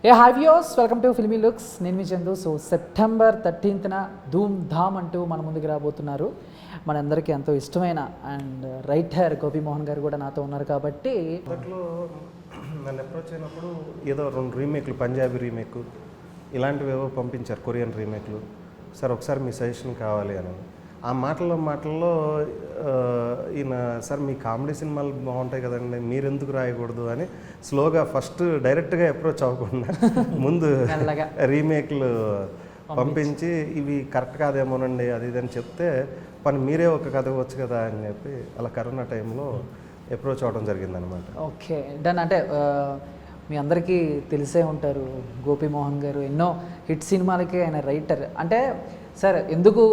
Hi viewers, welcome to filmy looks. నేను మీ Chandu. So September 13న ధూమ్ ధామ్ అంటూ మన ముందుకు రాబోతున్నారు. మనందరికీ ఎంతో ఇష్టమైన అండ్ రైటర్ గోపీమోహన్ గారు కూడా నాతో ఉన్నారు. కాబట్టి మొదట్లో నన్ను అప్రోచ్ అయినప్పుడు ఏదో 2 రీమేక్లు, పంజాబీ రీమేక్ ఇలాంటివి ఏవో పంపించారు, కొరియన్ రీమేక్లు. సార్ ఒకసారి మీ సజెషన్ కావాలి అని. ఆ మాటల్లో ఈయన సార్ మీ కామెడీ సినిమాలు బాగుంటాయి కదండి, మీరెందుకు రాయకూడదు అని స్లోగా ఫస్ట్ డైరెక్ట్గా అప్రోచ్ అవ్వకుండా ముందు రీమేక్లు పంపించి ఇవి కరెక్ట్ కాదేమోనండి అది ఇది అని చెప్తే పని మీరే ఒక కథ వచ్చు కదా అని చెప్పి అలా కరోనా టైంలో అప్రోచ్ అవ్వడం జరిగిందనమాట. Okay done. అంటే మీ అందరికీ తెలిసే ఉంటారు గోపీమోహన్ గారు ఎన్నో హిట్ సినిమాలకి ఆయన రైటర్. అంటే సార్ ఎందుకు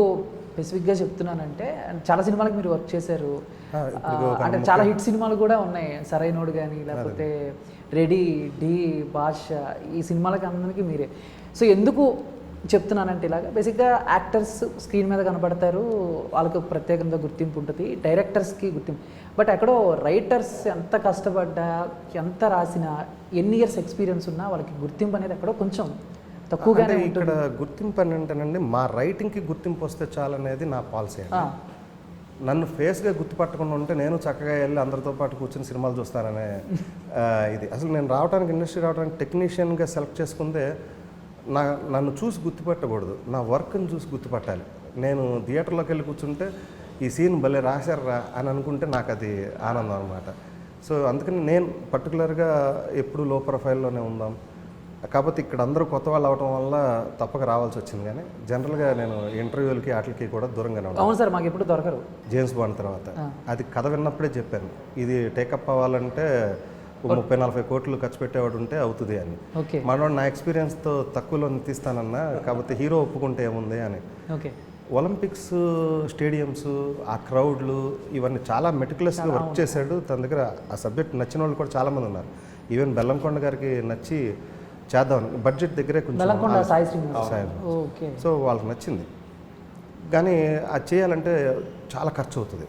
స్పెసిఫిక్గా చెప్తున్నానంటే చాలా సినిమాలకు మీరు వర్క్ చేశారు. అంటే చాలా హిట్ సినిమాలు కూడా ఉన్నాయి, సరైనోడు కానీ లేకపోతే రెడీ, డి, బాష, ఈ సినిమాలకి అందరికీ మీరే. సో ఎందుకు చెప్తున్నానంటే ఇలాగ బేసిక్గా యాక్టర్స్ స్క్రీన్ మీద కనబడతారు, వాళ్ళకు ప్రత్యేకంగా గుర్తింపు ఉంటుంది, డైరెక్టర్స్కి గుర్తింపు. బట్ ఎక్కడో రైటర్స్ ఎంత కష్టపడ్డా, ఎంత రాసినా, ఎన్ని ఇయర్స్ ఎక్స్పీరియన్స్ ఉన్నా వాళ్ళకి గుర్తింపు అనేది ఎక్కడో కొంచెం తక్కువగానే ఉంటుంది. ఇక్కడ గుర్తింపు అని అంటేనండి, మా రైటింగ్కి గుర్తింపు వస్తే చాలనేది నా పాలసీ. నన్ను ఫేస్గా గుర్తుపట్టకుండా ఉంటే నేను చక్కగా వెళ్ళి అందరితో పాటు కూర్చొని సినిమాలు చూస్తాననే ఇది. అసలు నేను రావడానికి, ఇండస్ట్రీ రావడానికి టెక్నీషియన్గా సెలెక్ట్ చేసుకుందే నన్ను చూసి గుర్తుపట్టకూడదు, నా వర్క్ని చూసి గుర్తుపట్టాలి. నేను థియేటర్లోకి వెళ్ళి కూర్చుంటే ఈ సీన్ భలే రాశారా అని అనుకుంటే నాకు అది ఆనందం అనమాట. సో అందుకని నేను పర్టికులర్గా ఎప్పుడు లో ప్రొఫైల్లోనే ఉందాం. కాకపోతే ఇక్కడ అందరూ కొత్త వాళ్ళు అవడం వల్ల తప్పక రావాల్సి వచ్చింది. కానీ జనరల్గా నేను ఇంటర్వ్యూలకి వాటికి కూడా దూరంగానే ఉంటాను. అవును సార్, మాకు ఎప్పుడు దొరకరు. జేమ్స్ బాండ్ తర్వాత అది కథ విన్నప్పుడే చెప్పాను, ఇది టేకప్ అవ్వాలంటే 30-40 కోట్లు ఖర్చు పెట్టేవాడు ఉంటే అవుతుంది అని. మనోడు నా ఎక్స్పీరియన్స్తో తక్కువలో తీస్తానన్నా, కాకపోతే హీరో ఒప్పుకుంటే ఏముంది అని. ఒలింపిక్స్ స్టేడియంస్, ఆ క్రౌడ్లు, ఇవన్నీ చాలా మెటిక్యులస్గా వర్క్ చేశాడు. తన దగ్గర ఆ సబ్జెక్ట్ నచ్చిన వాళ్ళు కూడా చాలామంది ఉన్నారు. ఈవెన్ బెల్లంకొండ గారికి నచ్చి చేద్దాం, బడ్జెట్ దగ్గరే కొంచెం సో వాళ్ళకి నచ్చింది. కానీ అది చేయాలంటే చాలా ఖర్చు అవుతుంది.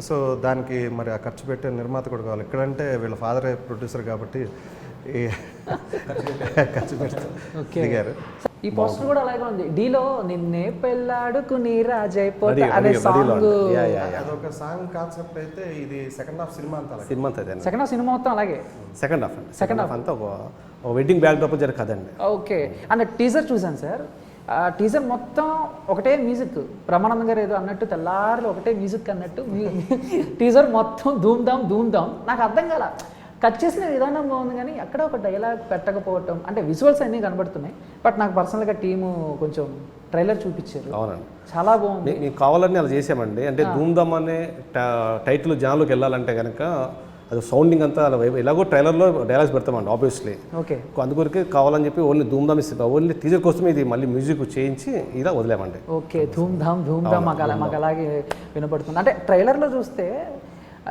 సో దానికి మరి ఆ ఖర్చు పెట్టే నిర్మాత కూడా కావాలి. ఇక్కడంటే వీళ్ళ ఫాదరే ప్రొడ్యూసర్ కాబట్టి ఖర్చు పెడతారు. ఈ పోస్టర్ కూడా అలాగే ఉంది. డీలో నిన్నే పెళ్ళాడుకుని రాజైపోతా అనే సాంగ్, అదొక సాంగ్ కాన్సెప్ట్ అయితే ఇది సెకండ్ హాఫ్ సినిమా అంతా సెకండ్ హాఫ్ సినిమా మొత్తం అలాగే. సెకండ్ హాఫ్ అంతా ఒక వెడ్డింగ్ బ్యాక్ డ్రాప్ జరిగే కదండి. ఓకే. అంటే టీజర్ చూసాను సార్, ఆ టీజర్ మొత్తం ఒకటే మ్యూజిక్, బ్రహ్మానందం గారు ఏదో అన్నట్టు తెల్లారులు ఒకటే మ్యూజిక్ అన్నట్టు టీజర్ మొత్తం ధూమ్ ధామ్. నాకు అర్థం కాల, కట్ చేసిన విధానం బాగుంది కానీ ఎక్కడ ఒక డైలాగ్ పెట్టకపోవటం. అంటే విజువల్స్ అన్నీ కనబడుతున్నాయి, బట్ నాకు పర్సనల్గా టీము కొంచెం ట్రైలర్ చూపించారు. అవునండి, చాలా బాగుంది. మీకు కావాలని అలా చేసామండి. అంటే ధూమ్ ధామ్ అనే టైటిల్ జనాల్లోకి వెళ్ళాలంటే కనుక అది సౌండింగ్ అంతా అలా ఎలాగో ట్రైలర్లో డైలాగ్స్ పెడతామండి ఆబ్వియస్లీ. ఓకే. అందుకొరకే కావాలని చెప్పి ఓన్లీ ధూమ్ ధామ్ ఇస్తే ఓన్లీ టీజర్ కోసం ఇది మళ్ళీ మ్యూజిక్ చేయించి ఇలా వదిలేమండి. ఓకే, ధూమ్ ధామ్ మాకు అలాగే వినపడుతుంది. అంటే ట్రైలర్లో చూస్తే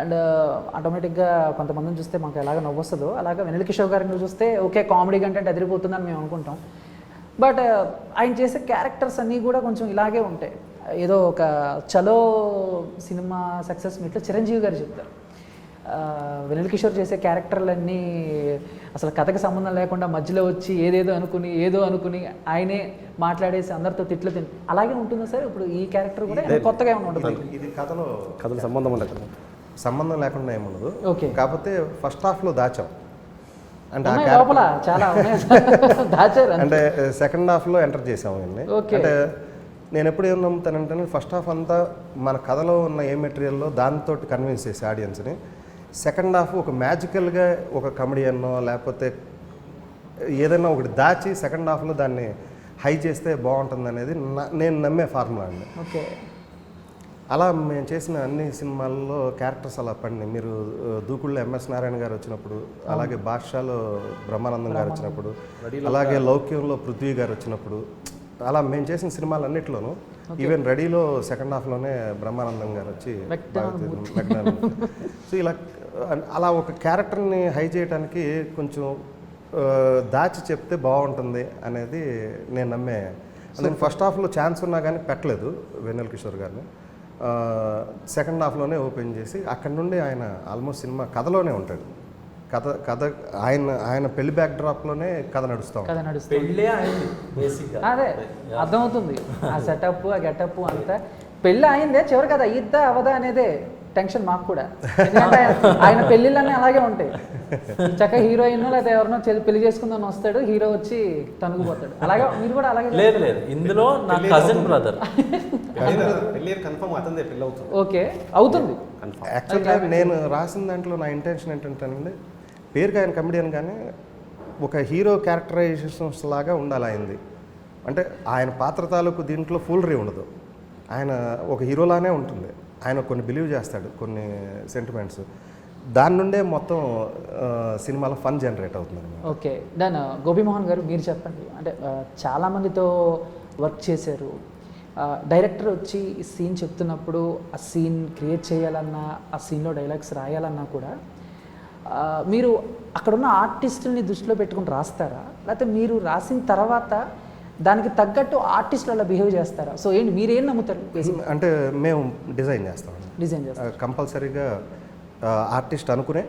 అండ్ ఆటోమేటిక్గా కొంతమందిని చూస్తే మాకు ఎలాగ నవ్వొస్తుందో అలాగా వెన్నెల కిషోర్ గారిని చూస్తే ఓకే కామెడీ కంటెంట్ ఎదిరిపోతుందని మేము అనుకుంటాం. బట్ ఆయన చేసే క్యారెక్టర్స్ అన్నీ కూడా కొంచెం ఇలాగే ఉంటాయి. ఏదో ఒక చలో సినిమా సక్సెస్ మీట్లో చిరంజీవి గారు చెప్తారు, వెన్నెల కిషోర్ చేసే క్యారెక్టర్లన్నీ అసలు కథకి సంబంధం లేకుండా మధ్యలో వచ్చి ఏదో అనుకుని ఆయనే మాట్లాడేసి అందరితో తిట్లు అలాగే ఉంటుందా సార్? ఇప్పుడు ఈ క్యారెక్టర్ కూడా కొత్తగా ఏమైనా ఉంటుంది? ఇది కథలో సంబంధం లేకుండా ఏముండదు. ఓకే. కాకపోతే ఫస్ట్ హాఫ్లో దాచాం అంటే చాలా దాచారు. అంటే సెకండ్ హాఫ్లో ఎంటర్ చేసాము ఇవన్నీ. అంటే నేను ఎప్పుడు ఏం నమ్ముతానంటే ఫస్ట్ హాఫ్ అంతా మన కథలో ఉన్న ఏ మెటీరియల్లో దాంతో కన్విన్స్ చేసి ఆడియన్స్ని, సెకండ్ హాఫ్ ఒక మ్యాజికల్గా ఒక కమెడియన్నో లేకపోతే ఏదైనా ఒకటి దాచి సెకండ్ హాఫ్లో దాన్ని హై చేస్తే బాగుంటుంది అనేది నేను నమ్మే ఫార్ములా అండి. ఓకే. అలా మేము చేసిన అన్ని సినిమాల్లో క్యారెక్టర్స్ అలా పండి. మీరు దూకుళ్ళలో ఎంఎస్ నారాయణ గారు వచ్చినప్పుడు, అలాగే బాద్షాలో బ్రహ్మానందం గారు వచ్చినప్పుడు, అలాగే లౌక్యంలో పృథ్వీ గారు వచ్చినప్పుడు, అలా మేము చేసిన సినిమాలు అన్నింటిలోనూ ఈవెన్ రెడీలో సెకండ్ హాఫ్లోనే బ్రహ్మానందం గారు వచ్చి సో ఇలా అలా ఒక క్యారెక్టర్ని హై చేయడానికి కొంచెం దాచి చెప్తే బాగుంటుంది అనేది నేను నమ్మే. అందుకని ఫస్ట్ హాఫ్లో ఛాన్స్ ఉన్నా కానీ పెట్టలేదు వెన్నెల కిషోర్ గారిని. సెకండ్ హాఫ్లోనే ఓపెన్ చేసి అక్కడి నుండి ఆయన ఆల్మోస్ట్ సినిమా కథలోనే ఉంటాడు. కథ కథ ఆయన పెళ్లి బ్యాక్ డ్రాప్లోనే కథ నడుస్తాం. కథ నడుస్తుంది. పెళ్ళే అయింది బేసిక్గా. అదే అర్థమవుతుంది. ఆ సెటప్, ఆ గెటప్ అంతా పెళ్ళి అయిందే, చివరి కదా అయ్యిద్దా అవదా అనేదే టెన్షన్ మాకు కూడా. ఎందుకంటే ఆయన పెళ్ళిళ్ళన్నీ అలాగే ఉంటాయి. చక్కగా హీరోయిన్ లేదా ఎవరినో పెళ్లి చేసుకుందని వస్తాడు, హీరో వచ్చి తనుగుపోతాడు. అలాగే మీరు కూడా అలాగే. లేదు లేదు, ఇందులో నా కజిన్ బ్రదర్. పెళ్ళి కన్ఫర్మ్ అతనిదే పెళ్ళి అవుతుంది. ఓకే అవుతుంది. యాక్చువల్గా నేను రాసిన దాంట్లో నా ఇంటెన్షన్ ఏంటంటేనండి, పేరుకి ఆయన కమెడియన్ కానీ ఒక హీరో క్యారెక్టరైజేషన్స్ లాగా ఉండాలి ఆయనది. అంటే ఆయన పాత్ర తాలూకు దీంట్లో ఫూలరీ ఉండదు, ఆయన ఒక హీరోలానే ఉంటుంది. ఆయన కొన్ని బిలీవ్ చేస్తాడు, కొన్ని సెంటిమెంట్స్, దాని నుండే మొత్తం సినిమాలో ఫన్ జనరేట్ అవుతుంది. ఓకే దాని గోపీమోహన్ గారు మీరు చెప్పండి. అంటే చాలామందితో వర్క్ చేశారు, డైరెక్టర్ వచ్చి ఈ సీన్ చెప్తున్నప్పుడు ఆ సీన్ క్రియేట్ చేయాలన్నా, ఆ సీన్లో డైలాగ్స్ రాయాలన్నా కూడా మీరు అక్కడున్న ఆర్టిస్టుల్ని దృష్టిలో పెట్టుకుని రాస్తారా, లేకపోతే మీరు రాసిన తర్వాత దానికి తగ్గట్టు ఆర్టిస్టులు అలా బిహేవ్ చేస్తారా? సో ఏంటి మీరేం నమ్ముతారు? అంటే మేము డిజైన్ చేస్తాం, డిజైన్ చేస్తాం కంపల్సరీగా ఆర్టిస్ట్ అనుకునే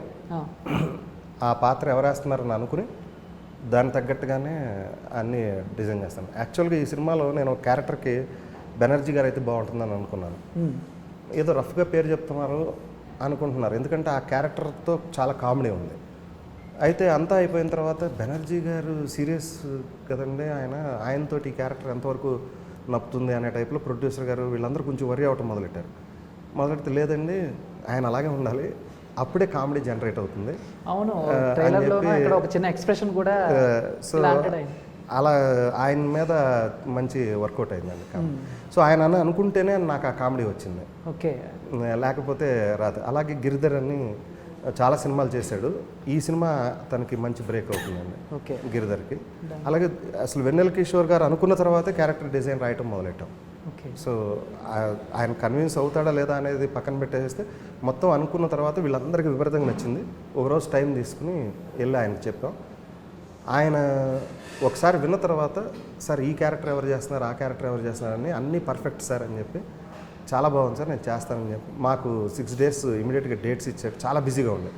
ఆ పాత్ర ఎవరు వేస్తున్నారని అనుకుని దానికి తగ్గట్టుగానే అన్నీ డిజైన్ చేస్తాను. యాక్చువల్గా ఈ సినిమాలో నేను ఒక క్యారెక్టర్కి బెనర్జీ గారు అయితే బాగుంటుందని అనుకున్నాను. ఏదో రఫ్గా పేరు చెప్తున్నారు అనుకుంటున్నారు, ఎందుకంటే ఆ క్యారెక్టర్తో చాలా కామెడీ ఉంది. అయితే అంతా అయిపోయిన తర్వాత బెనర్జీ గారు సీరియస్ కదండి, ఆయనతోటి ఈ క్యారెక్టర్ ఎంతవరకు నప్పుతుంది అనే టైప్లో ప్రొడ్యూసర్ గారు వీళ్ళందరూ కొంచెం వరి అవ్వటం మొదలెడితే లేదండి ఆయన అలాగే ఉండాలి, అప్పుడే కామెడీ జనరేట్ అవుతుంది. అవును, ట్రైలర్లో ఇక్కడ ఒక చిన్న ఎక్స్ప్రెషన్ కూడా సో అలా ఆయన మీద మంచి వర్కౌట్ అయిందండి. సో ఆయన అనుకుంటేనే నాకు ఆ కామెడీ వచ్చింది, ఓకే లేకపోతే రాదు. అలాగే గిరిధర్ అని చాలా సినిమాలు చేశాడు, ఈ సినిమా తనకి మంచి బ్రేక్ అవుతుందండి ఓకే గిరిధర్కి. అలాగే అసలు వెన్నెల కిషోర్ గారు అనుకున్న తర్వాతే క్యారెక్టర్ డిజైన్ రాయటం మొదలెట్టాం. సో ఆయన కన్విన్స్ అవుతాడా లేదా అనేది పక్కన పెట్టేస్తే మొత్తం అనుకున్న తర్వాత వీళ్ళందరికీ విపరీతంగా నచ్చింది. ఒకరోజు టైం తీసుకుని వెళ్ళి ఆయనకు చెప్పాం. ఆయన ఒకసారి విన్న తర్వాత సార్ ఈ క్యారెక్టర్ ఎవరు చేస్తున్నారు, ఆ క్యారెక్టర్ ఎవరు చేస్తున్నారని అన్నీ పర్ఫెక్ట్ సార్ అని చెప్పి, చాలా బాగుంది సార్ నేను చేస్తానని చెప్పి మాకు 6 days ఇమీడియట్గా డేట్స్ ఇచ్చారు. చాలా బిజీగా ఉంది,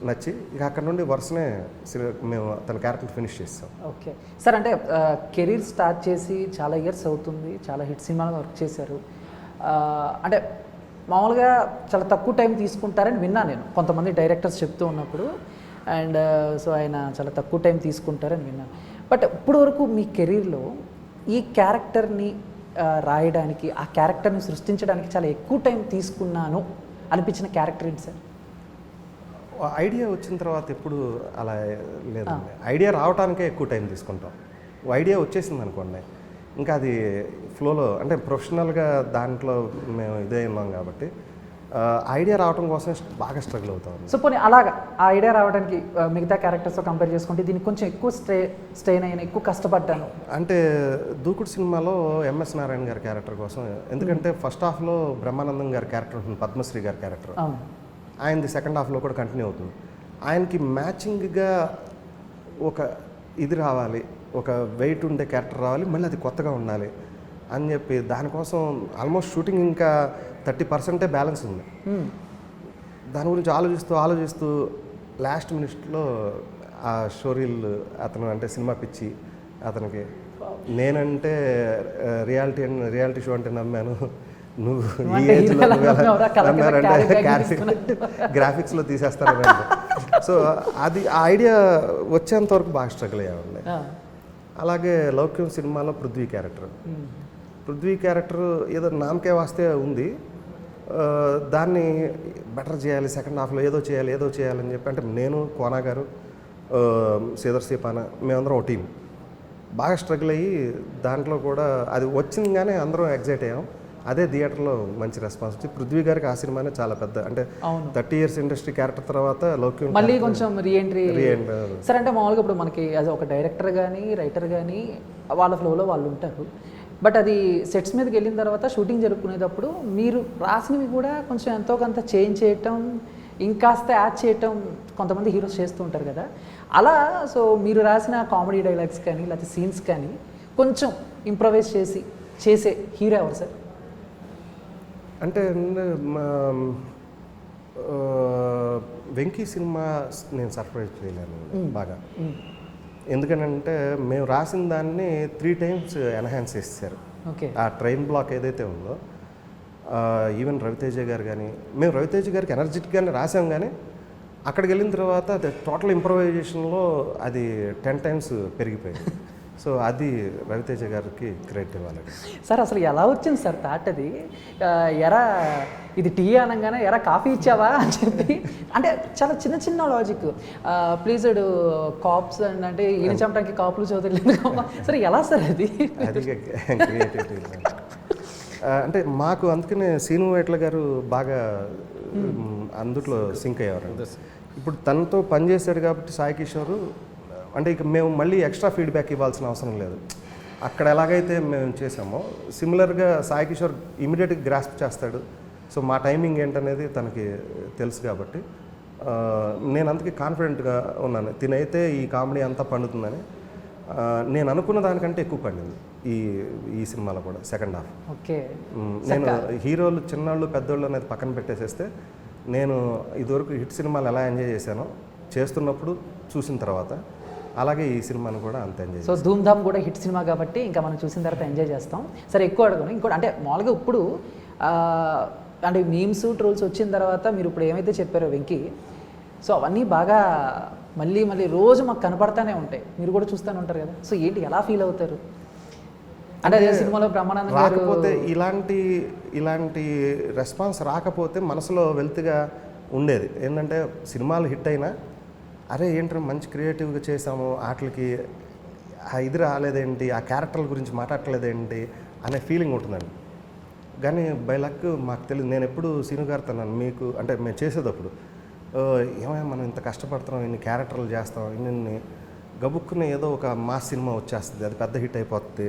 నచ్చి ఇక అక్కడ నుండి వరుసనే మేము తన క్యారెక్టర్ ఫినిష్ చేస్తాం. ఓకే సార్, అంటే కెరీర్ స్టార్ట్ చేసి చాలా ఇయర్స్ అవుతుంది, చాలా హిట్ సినిమాలు వర్క్ చేశారు. అంటే మామూలుగా చాలా తక్కువ టైం తీసుకుంటారని విన్నాను నేను కొంతమంది డైరెక్టర్స్ చెప్తూ ఉన్నప్పుడు. అండ్ సో ఆయన చాలా తక్కువ టైం తీసుకుంటారని విన్నాను. బట్ ఇప్పుడు వరకు మీ కెరీర్లో ఈ క్యారెక్టర్ని రాయడానికి, ఆ క్యారెక్టర్ని సృష్టించడానికి చాలా ఎక్కువ టైం తీసుకున్నాను అనిపించిన క్యారెక్టర్ ఏంటి సార్? ఐడియా వచ్చిన తర్వాత ఎప్పుడు అలా లేదండి, ఐడియా రావడానికే ఎక్కువ టైం తీసుకుంటాం. ఐడియా వచ్చేసింది అనుకోండి, ఇంకా అది ఫ్లోలో, అంటే ప్రొఫెషనల్గా దాంట్లో మేము ఇదే ఉన్నాం కాబట్టి ఐడియా రావడం కోసం బాగా స్ట్రగుల్ అవుతాం. సో పోనీ అలాగా ఆ ఐడియా రావడానికి మిగతా క్యారెక్టర్స్తో కంపేర్ చేసుకుంటే దీనికి కొంచెం ఎక్కువ స్ట్రెయిన్ అయిన, ఎక్కువ కష్టపడ్డాను అంటే దూకుడు సినిమాలో ఎంఎస్ నారాయణ గారి క్యారెక్టర్ కోసం, ఎందుకంటే ఫస్ట్ హాఫ్లో బ్రహ్మానందం గారి క్యారెక్టర్ ఉంటుంది, పద్మశ్రీ గారి క్యారెక్టర్, ఆయనది సెకండ్ హాఫ్లో కూడా కంటిన్యూ అవుతుంది. ఆయనకి మ్యాచింగ్గా ఒక ఇది రావాలి, ఒక వెయిట్ ఉండే క్యారెక్టర్ రావాలి, మళ్ళీ అది కొత్తగా ఉండాలి అని చెప్పి దానికోసం ఆల్మోస్ట్ షూటింగ్ ఇంకా 30% బ్యాలెన్స్ ఉంది. దాని గురించి ఆలోచిస్తూ లాస్ట్ మినిట్లో ఆ షోరీల్ అతను అంటే సినిమా పిచ్చి అతనికి, నేనంటే రియాలిటీ షో అంటే నమ్మాను, నువ్వు ఈ ఏజ్లో నమ్మారంటే గ్రాఫిక్స్లో తీసేస్తారని. సో అది ఆ ఐడియా వచ్చేంత వరకు బాగా స్ట్రగుల్ అయ్యామండి. అలాగే లౌక్యం సినిమాలో పృథ్వీ క్యారెక్టర్ ఏదో నామకే వాస్తే ఉంది, దాన్ని బెటర్ చేయాలి, సెకండ్ హాఫ్లో ఏదో చేయాలని చెప్పి, అంటే నేను, కోనా గారు, శ్రీధర్ సీపాన, మేమందరం ఒక టీం బాగా స్ట్రగుల్ అయ్యి దాంట్లో కూడా అది వచ్చింది కానీ అందరం ఎగ్జైట్ అయ్యాం. అదే థియేటర్లో మంచి రెస్పాన్స్ వచ్చి పృథ్వీ గారికి ఆ సినిమానే చాలా పెద్ద, అంటే 30 years ఇండస్ట్రీ క్యారెక్టర్ తర్వాత లౌక్యం మళ్ళీ కొంచెం రీఎంట్రీ సార్. అంటే మామూలుగా ఇప్పుడు మనకి యాజ్ ఒక డైరెక్టర్ కానీ రైటర్ కానీ వాళ్ళ ఫ్లోలో వాళ్ళు ఉంటారు. బట్ అది సెట్స్ మీదకి వెళ్ళిన తర్వాత షూటింగ్ జరుపుకునేటప్పుడు మీరు రాసినవి కూడా కొంచెం ఎంతో కొంత చేంజ్ చేయటం, ఇంకాస్త యాడ్ చేయటం కొంతమంది హీరోస్ చేస్తూ ఉంటారు కదా, అలా సో మీరు రాసిన కామెడీ డైలాగ్స్ కానీ లేకపోతే సీన్స్ కానీ కొంచెం ఇంప్రవైజ్ చేసే హీరో ఎవరు సార్? అంటే వెంకీ సినిమా నేను సర్ప్రైజ్ చేయలేను బాగా. ఎందుకనంటే మేము రాసిన దాన్ని 3 times ఎన్హాన్స్ చేశారు. ఓకే. ఆ ట్రైన్ బ్లాక్ ఏదైతే ఉందో ఈవెన్ రవితేజ గారు కానీ, మేము రవితేజ గారికి ఎనర్జెటిక్గానే రాసాం, కానీ అక్కడికి వెళ్ళిన తర్వాత అది టోటల్ ఇంప్రవైజేషన్లో అది 10 times పెరిగిపోయింది. సో అది రవితేజ గారికి క్రెడిట్ ఇవ్వాలండి. సార్ అసలు ఎలా వచ్చింది సార్ థాట్ అది? ఎరా ఇది టీ అనగానే ఎరా కాఫీ ఇచ్చావా అని చెప్పి, అంటే చాలా చిన్న చిన్న లాజిక్. ప్లీజ్డ్ కాప్స్ అంటే ఈయన చంపడానికి కాపులు చదువులేదు. సరే ఎలా సార్ అది? అది క్రియేటివిటీ. అంటే మాకు అందుకనే సీను వైట్ల గారు బాగా అందుట్లో సింక్ అయ్యారు. ఇప్పుడు తనతో పనిచేశాడు కాబట్టి సాయి కిషోర్, అంటే ఇక మేము మళ్ళీ ఎక్స్ట్రా ఫీడ్బ్యాక్ ఇవ్వాల్సిన అవసరం లేదు. అక్కడ ఎలాగైతే మేము చేసామో సిమిలర్గా సాయి కిషోర్ ఇమీడియట్గా గ్రాస్ప్ చేస్తాడు. సో మా టైమింగ్ ఏంటనేది తనకి తెలుసు కాబట్టి నేను అందుకే కాన్ఫిడెంట్గా ఉన్నాను. తినైతే ఈ కామెడీ అంతా పండుతుందని. నేను అనుకున్న దానికంటే ఎక్కువ పండింది ఈ సినిమాలో కూడా సెకండ్ హాఫ్. ఓకే. నేను హీరోలు చిన్నవాళ్ళు పెద్దోళ్ళు అనేది పక్కన పెట్టేసేస్తే, నేను ఇదివరకు హిట్ సినిమాలు ఎలా ఎంజాయ్ చేశానో చేస్తున్నప్పుడు చూసిన తర్వాత, అలాగే ఈ సినిమాను కూడా అంత ఎంజాయ్. సో ధూమ్ ధామ్ కూడా హిట్ సినిమా కాబట్టి ఇంకా మనం చూసిన తర్వాత ఎంజాయ్ చేస్తాం. సరే ఎక్కువ అడగను. ఇంకోటి అంటే మామూలుగా ఇప్పుడు అంటే మీమ్స్ ట్రోల్స్ వచ్చిన తర్వాత మీరు ఇప్పుడు ఏమైతే చెప్పారో వెంకీ, సో అవన్నీ బాగా మళ్ళీ మళ్ళీ రోజు మాకు కనపడతానే ఉంటాయి, మీరు కూడా చూస్తూనే ఉంటారు కదా. సో ఏంటి ఎలా ఫీల్ అవుతారు? అంటే అదే సినిమాలో బ్రహ్మానందం గారు రాకపోతే ఇలాంటి రెస్పాన్స్ రాకపోతే మనసులో వెల్త్గా ఉండేది. ఏంటంటే సినిమాలు హిట్ అయినా అరే ఏంటంటే మంచి క్రియేటివ్గా చేసాము, వాటికి ఇది రాలేదేంటి, ఆ క్యారెక్టర్ల గురించి మాట్లాడలేదేంటి అనే ఫీలింగ్ ఉంటుందండి. కానీ బై లక్ మాకు తెలియదు. నేను ఎప్పుడు సీను గారితో మీకు అంటే మేము చేసేటప్పుడు ఏమైనా మనం ఇంత కష్టపడుతున్నాం, ఇన్ని క్యారెక్టర్లు చేస్తాం, ఇన్ని గబుక్కుని ఏదో ఒక మాస్ సినిమా వచ్చేస్తుంది, అది పెద్ద హిట్ అయిపోతుంది,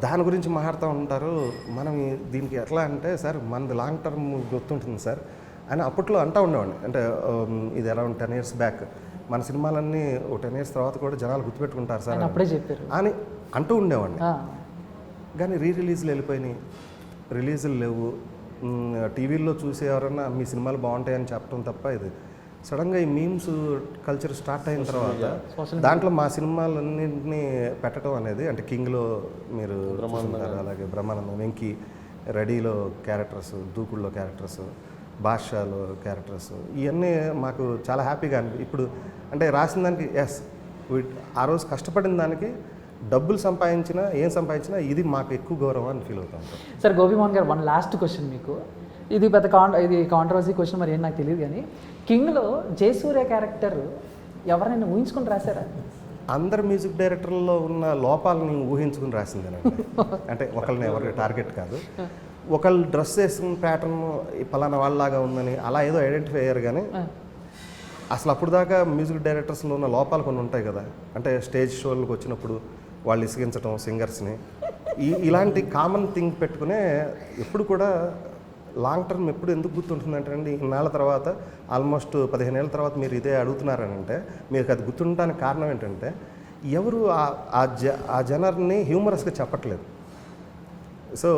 దాని గురించి మాట్లాడుతూ ఉంటారు. మనం దీనికి ఎట్లా అంటే సార్ మనది లాంగ్ టర్మ్ గుర్తుంటుంది సార్ అని అప్పట్లో అంటూ ఉండేవాడిని. అంటే ఇది అరౌండ్ 10 years బ్యాక్ మన సినిమాలన్నీ ఒక 10 years తర్వాత కూడా జనాలు గుర్తుపెట్టుకుంటారు సార్ అప్పుడే చెప్పారు అని అంటూ ఉండేవాడిని. కానీ రిలీజ్లు వెళ్ళిపోయినాయి, రిలీజులు లేవు. టీవీల్లో చూసి ఎవరన్నా మీ సినిమాలు బాగుంటాయని చెప్పడం తప్ప, ఇది సడన్గా ఈ మీమ్స్ కల్చర్ స్టార్ట్ అయిన తర్వాత దాంట్లో మా సినిమాలన్నింటినీ పెట్టడం అనేది, అంటే కింగ్లో మీరు చూస్తున్నారు, అలాగే బ్రహ్మానందం, వెంకీ, రెడీలో క్యారెక్టర్స్, దూకుడులో క్యారెక్టర్స్, బాద్షాలో క్యారెక్టర్స్, ఇవన్నీ మాకు చాలా హ్యాపీగా ఇప్పుడు అంటే రాసిన దానికి ఆ రోజు కష్టపడిన దానికి డబ్బులు సంపాదించినా ఏం సంపాదించినా ఇది మాకు ఎక్కువ గౌరవం అని ఫీల్ అవుతాం. సార్ గోపిమోహన్ గారు, వన్ లాస్ట్ క్వశ్చన్ మీకు. ఇది పెద్ద ఇది కాంట్రవర్సీ క్వశ్చన్, మరి ఏం నాకు తెలియదు, కానీ కింగ్లో జయసూర్య క్యారెక్టర్ ఎవరైనా ఊహించుకుని రాశారా? అందరు మ్యూజిక్ డైరెక్టర్లలో ఉన్న లోపాలని ఊహించుకుని రాసిందేనండి. అంటే ఒకళ్ళని ఎవరి టార్గెట్ కాదు, ఒకళ్ళు డ్రెస్ వేసిన ప్యాటర్న్ పలానా వాళ్ళలాగా ఉందని అలా ఏదో ఐడెంటిఫై అయ్యారు. కానీ అసలు అప్పుడు దాకా మ్యూజిక్ డైరెక్టర్స్లో ఉన్న లోపాలు కొన్ని ఉంటాయి కదా. అంటే స్టేజ్ షోలకు వచ్చినప్పుడు వాళ్ళు ఇసిగించడం సింగర్స్ని, ఇలాంటి కామన్ థింగ్ పెట్టుకునే ఎప్పుడు కూడా లాంగ్ టర్మ్ ఎప్పుడు ఎందుకు గుర్తుంటుందంటే అండి, ఇన్నాళ్ళ తర్వాత ఆల్మోస్ట్ 15 ఏళ్ళ తర్వాత మీరు ఇదే అడుగుతున్నారని అంటే మీకు అది గుర్తుండటానికి కారణం ఏంటంటే ఎవరు ఆ జనర్ని హ్యూమరస్గా చెప్పట్లేదు. సో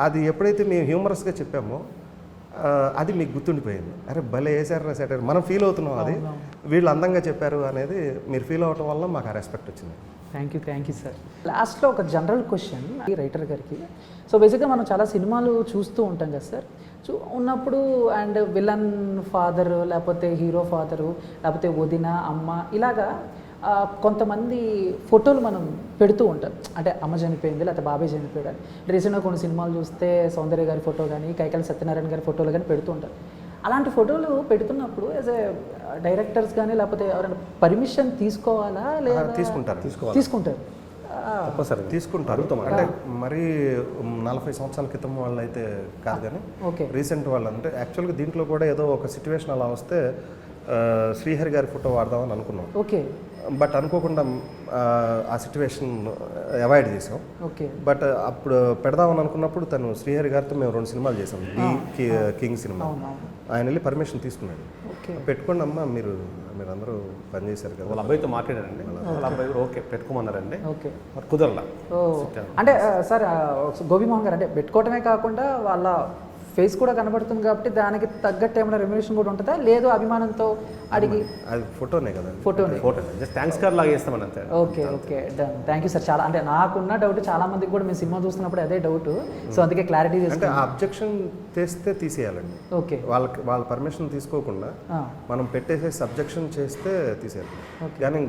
అది ఎప్పుడైతే మేము హ్యూమరస్గా చెప్పామో అది మీకు గుర్తుండిపోయింది. అరే భలే వేసారు రాసారు, మనం ఫీల్ అవుతున్నాం, అది వీళ్ళు అందంగా చెప్పారు అనేది మీరు ఫీల్ అవటం వల్ల మాకు ఆ రెస్పెక్ట్ వచ్చింది. Thank you sir. లాస్ట్లో ఒక జనరల్ క్వశ్చన్ ఈ రైటర్ గారికి. సో బేసిక్గా మనం చాలా సినిమాలు చూస్తూ ఉంటాం కదా సార్. ఉన్నప్పుడు అండ్ విలన్ ఫాదరు, లేకపోతే హీరో ఫాదరు, లేకపోతే వదిన, అమ్మ, ఇలాగా కొంతమంది ఫోటోలు మనం పెడుతూ ఉంటాం. అంటే అమ్మ చనిపోయింది, లేకపోతే బాబాయ్ చనిపోయాడు. రీసెంట్గా కొన్ని సినిమాలు చూస్తే సౌందర్య గారి ఫోటో కానీ, కైకాల సత్యనారాయణ గారి ఫోటోలు కానీ పెడుతూ ఉంటారు. అలాంటి ఫోటోలు పెడుతున్నప్పుడు యాజ్ ఏ డైరెక్టర్స్ కానీ లేకపోతే ఎవరైనా పర్మిషన్ తీసుకోవాలా లేదా? తీసుకుంటారు. తీసుకుంటారు. అంటే మరీ 40 సంవత్సరాల క్రితం వాళ్ళు అయితే కాదు, కానీ రీసెంట్ వాళ్ళు అంటే యాక్చువల్గా దీంట్లో కూడా ఏదో ఒక సిచ్యువేషన్ అలా వస్తే శ్రీహరి గారి ఫోటో వాడదామని అనుకున్నాం. ఓకే. బట్ అనుకోకుండా ఆ సిచ్యువేషన్ అవాయిడ్ చేసాం. ఓకే. బట్ అప్పుడు పెడదామని అనుకున్నప్పుడు తను శ్రీహరి గారితో మేము 2 సినిమాలు చేసాం, కింగ్ సినిమా. ఆయన వెళ్ళి పర్మిషన్ తీసుకున్నాడు. పెట్టుకోండి అమ్మా, మీరు అందరూ పనిచేశారు కదా. వాళ్ళ అబ్బాయితో మాట్లాడారండి, వాళ్ళ అబ్బాయి ఓకే పెట్టుకోమన్నారండి. ఓకే, కుదరలా. అంటే సార్ గోపిమోహన్ గారు అంటే పెట్టుకోవటమే కాకుండా వాళ్ళ ఫేస్ కూడా కనబడుతుంది కాబట్టి దానికి తగ్గట్టు ఏమైనా రెమ్యునేషన్ కూడా ఉంటుందా, లేదు అభిమానంతో అడిగి? అది ఫోటోనే కదా, ఫోటోని. ఫోటో జస్ట్ థ్యాంక్స్ కార్డ్ లాగా చేస్తామని అంతే. Okay okay done. Thank you sir. చాలా అంటే నాకున్న డౌట్ చాలా మందికి కూడా మేము సినిమా చూస్తున్నప్పుడు అదే డౌట్, సో అందుకే క్లారిటీ అంటే చేసుకుంటాం. ఆ అబ్జెక్షన్ చేస్తే తీసేయాలండి. ఓకే వాళ్ళ పర్మిషన్ తీసుకోకుండా మనం పెట్టేసేసి అబ్జెక్షన్ చేస్తే తీసేయాలి. కానీ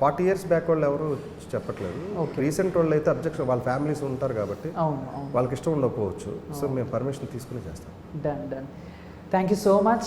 40 years బ్యాక్ వాళ్ళు ఎవరు చెప్పట్లేదు. రీసెంట్ వాళ్ళు అయితే అబ్జెక్షన్, వాళ్ళ ఫ్యామిలీస్ ఉంటారు కాబట్టి అవును అవును. వాళ్ళకి ఇష్టం ఉండకపోవచ్చు. సో మేము పర్మిషన్ తీసుకుని చేస్తాం. Done done. Thank you so much.